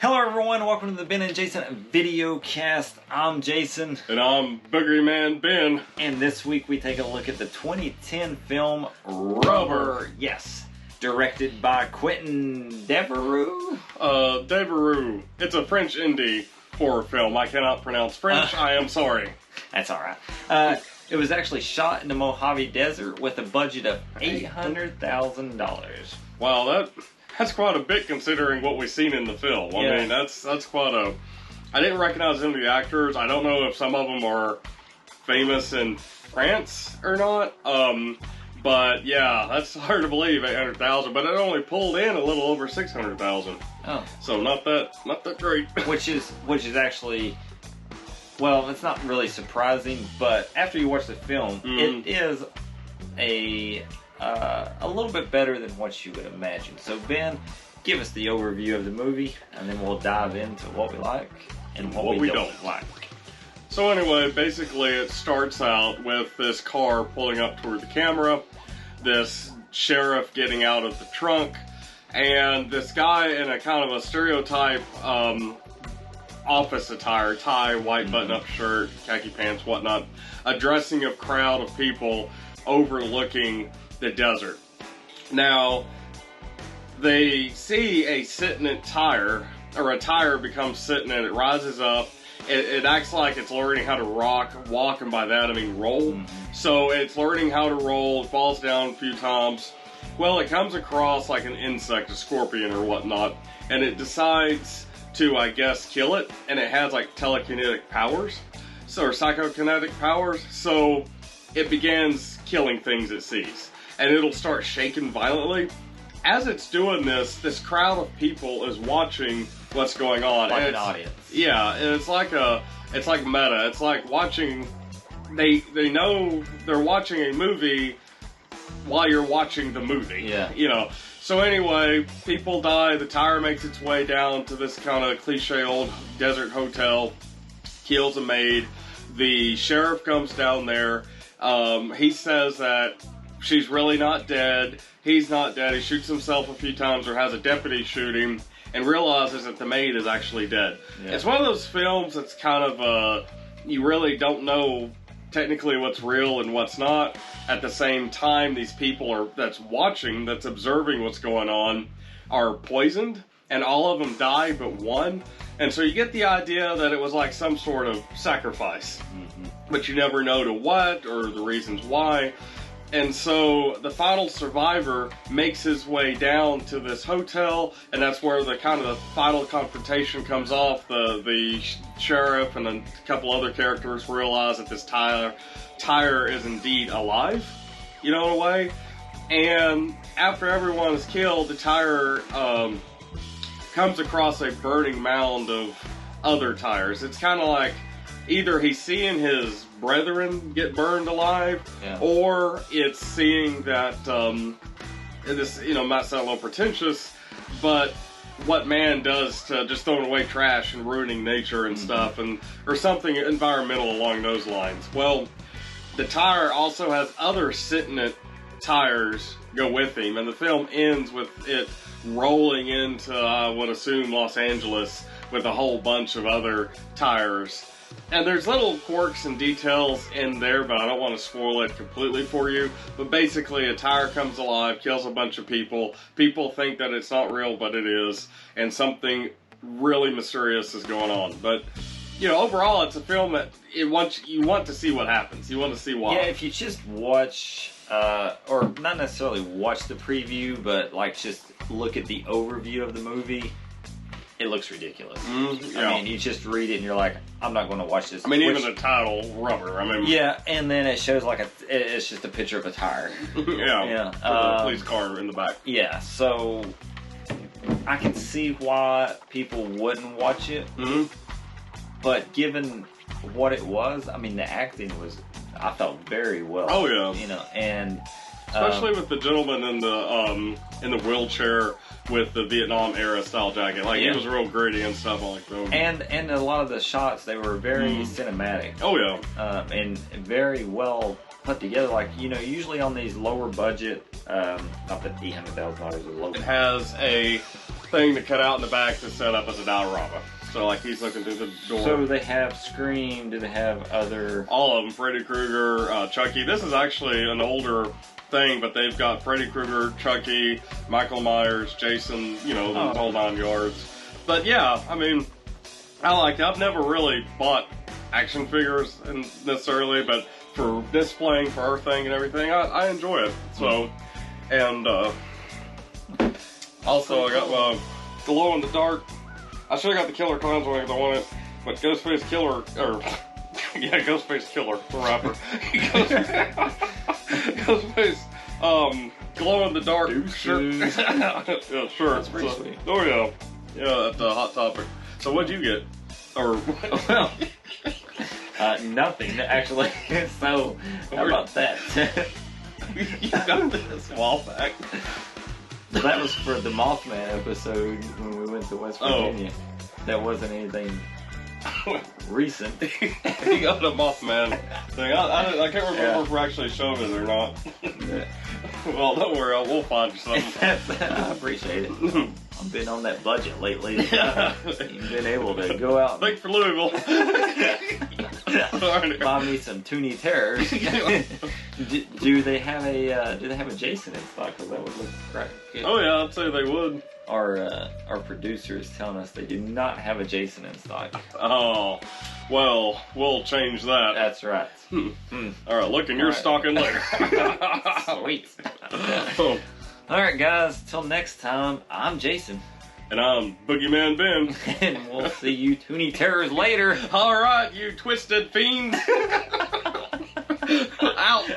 Hello everyone, welcome to the Ben and Jason video cast. I'm Jason. And I'm Boogery Man Ben. And this week we take a look at the 2010 film Rubber. Yes. Directed by Quentin Devereaux. Devereaux. It's a French indie horror film. I cannot pronounce French. I am sorry. That's alright. It was actually shot in the Mojave Desert with a budget of $800,000. Wow, that's quite a bit considering what we've seen in the film. I mean, that's quite a... I didn't recognize any of the actors. I don't know if some of them are famous in France or not. But yeah, that's hard to believe, 800,000. But it only pulled in a little over 600,000. Oh, so not that great. which is actually, well, it's not really surprising. But after you watch the film, it is a little bit better than what you would imagine. So Ben, give us the overview of the movie, and then we'll dive into what we like and what we don't like. So anyway, basically it starts out with this car pulling up toward the camera, this sheriff getting out of the trunk, and this guy in a kind of a stereotype office attire, tie, white button-up shirt, khaki pants, whatnot, addressing a crowd of people overlooking the desert. Now, they see a sitting tire, or a tire becomes sitting and it rises up. It acts like it's learning how to walk, and by that I mean roll. So it's learning how to roll, it falls down a few times. Well, it comes across like an insect, a scorpion or whatnot, and it decides to, I guess, kill it. And it has like telekinetic powers, or psychokinetic powers. So it begins killing things it sees. And it'll start shaking violently. As it's doing this, this crowd of people is watching what's going on. Like an audience. Yeah, and it's like meta. It's like watching, they know they're watching a movie while you're watching the movie. Yeah. You know. So anyway, people die, the tire makes its way down to this kind of cliche old desert hotel, kills a maid. The sheriff comes down there. He says that she's really not dead. He's not dead. He shoots himself a few times, or has a deputy shoot him, and realizes that the maid is actually dead. Yeah. It's one of those films that's kind of, you really don't know technically what's real and what's not. At the same time, these people that's watching, that's observing what's going on, are poisoned, and all of them die but one. And so you get the idea that it was like some sort of sacrifice. But you never know to what, or the reasons why. And so the final survivor makes his way down to this hotel, and that's where the kind of the final confrontation comes off. The sheriff and a couple other characters realize that this tire is indeed alive, you know, in a way. And after everyone is killed, the tire comes across a burning mound of other tires. It's kind of like either he's seeing his brethren get burned alive, or it's seeing that, this, you know, might sound a little pretentious, but what man does to just throwing away trash and ruining nature and stuff, or something environmental along those lines. Well, the tire also has other sentient tires go with him, and the film ends with it rolling into, I would assume, Los Angeles with a whole bunch of other tires. And there's little quirks and details in there, but I don't want to spoil it completely for you. But basically, a tire comes alive, kills a bunch of people. People think that it's not real, but it is. And something really mysterious is going on. But, you know, overall, it's a film that you want to see what happens. You want to see why. Yeah, if you just watch, or not necessarily watch the preview, but like just look at the overview of the movie, it looks ridiculous. Yeah. I mean, you just read it and you're like, I'm not going to watch this. I mean, even the title, Rubber. I mean, yeah, and then it shows like it's just a picture of a tire. Yeah. A police car in the back. Yeah. So I can see why people wouldn't watch it. But given what it was, I mean, the acting was, I felt, very well. Oh yeah. You know, and especially with the gentleman in the wheelchair with the Vietnam era style jacket. Like, he was real gritty and stuff like that. And a lot of the shots, they were very cinematic. Oh yeah. And very well put together. Like, you know, usually on these lower budget, not that $800,000 is low. It has a thing to cut out in the back to set up as a diorama. So like he's looking through the door. So do they have Scream? Do they have other? All of them. Freddy Krueger, Chucky. This is actually an older thing, but they've got Freddy Krueger, Chucky, Michael Myers, Jason, you know, the whole 9 yards. But yeah, I mean, I like it. I've never really bought action figures necessarily, but for displaying for our thing and everything, I enjoy it. So, and also I got my glow in the dark. I should have got the Killer Clowns one because I want it, but Ghostface Killer, or yeah, Ghostface Killer, the rapper. Ghostface, glow in the dark shirt. Yeah, sure. That's pretty sweet. Oh yeah, yeah, that's a hot topic. So what'd you get? Or well, nothing actually. So how about that? You got this wall back. That was for the Mothman episode when we went to West Virginia. That wasn't anything recent. You got the Mothman thing. I can't remember if we're actually showing it or not. Yeah. Well, don't worry, we'll find you something. I appreciate it. I've been on that budget lately. You've been able to go out. Thanks for Louisville. Buy me some Toonie Terrors. do they have a Jason in stock? Because that would look right good. Oh yeah, I'd say they would. Our producer is telling us they do not have a Jason in stock. Oh, well, we'll change that. That's right. All right, look in your stocking later. Sweet. All right, guys. Till next time, I'm Jason. And I'm Boogeyman Ben. And we'll see you Toonie Terrors later. All right, you twisted fiends. Out.